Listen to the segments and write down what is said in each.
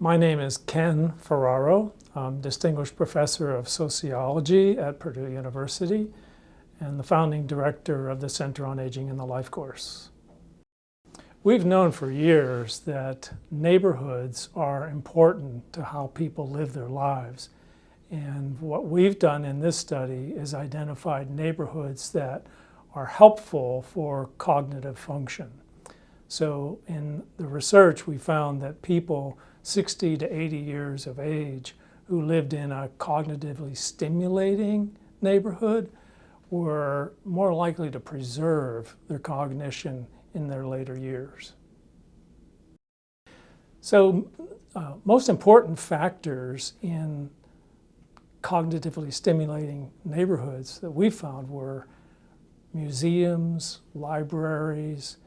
My name is Ken Ferraro. I'm Distinguished Professor of Sociology at Purdue University and the founding director of the Center on Aging in the Life course. We've known for years that neighborhoods are important to how people live their lives. And what we've done in this study is identified neighborhoods that are helpful for cognitive function. So in the research, we found that people 60 to 80 years of age who lived in a cognitively stimulating neighborhood were more likely to preserve their cognition in their later years. So most important factors in cognitively stimulating neighborhoods that we found were museums, libraries,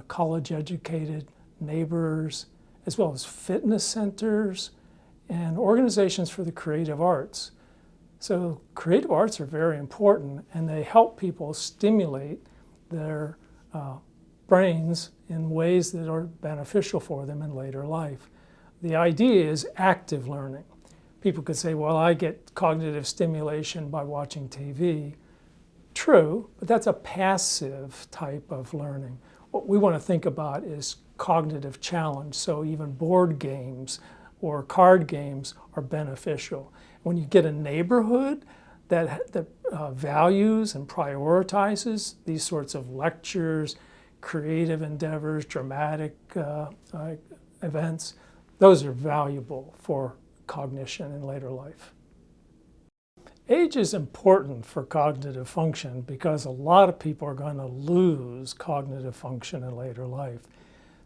college-educated neighbors, as well as fitness centers and organizations for the creative arts. So creative arts are very important, and they help people stimulate their brains in ways that are beneficial for them in later life. The idea is active learning. People could say, well, I get cognitive stimulation by watching TV. True, but that's a passive type of learning. What we want to think about is cognitive challenge. So even board games or card games are beneficial. When you get a neighborhood that values and prioritizes these sorts of lectures, creative endeavors, dramatic events, those are valuable for cognition in later life. Age is important for cognitive function because a lot of people are going to lose cognitive function in later life.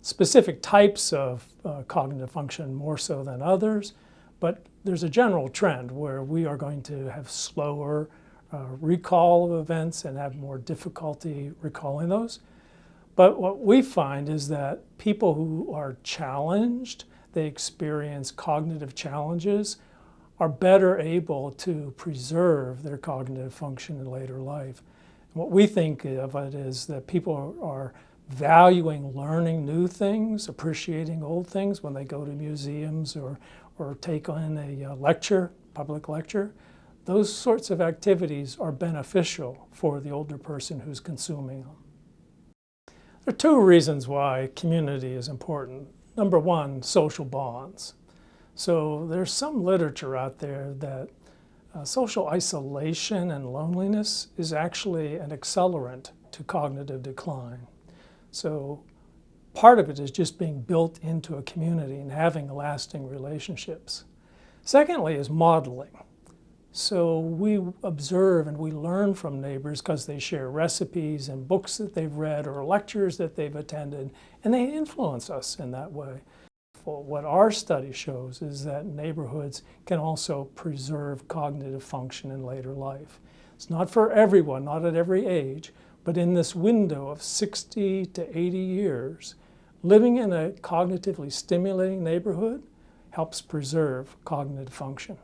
Specific types of cognitive function more so than others, but there's a general trend where we are going to have slower recall of events and have more difficulty recalling those. But what we find is that people who are challenged, they experience cognitive challenges, are better able to preserve their cognitive function in later life. And what we think of it is that people are valuing learning new things, appreciating old things when they go to museums or take on a lecture, public lecture. Those sorts of activities are beneficial for the older person who's consuming them. There are two reasons why community is important. Number one, social bonds. So there's some literature out there that social isolation and loneliness is actually an accelerant to cognitive decline. So part of it is just being built into a community and having lasting relationships. Secondly is modeling. So we observe and we learn from neighbors because they share recipes and books that they've read or lectures that they've attended, and they influence us in that way. What our study shows is that neighborhoods can also preserve cognitive function in later life. It's not for everyone, not at every age, but in this window of 60 to 80 years, living in a cognitively stimulating neighborhood helps preserve cognitive function.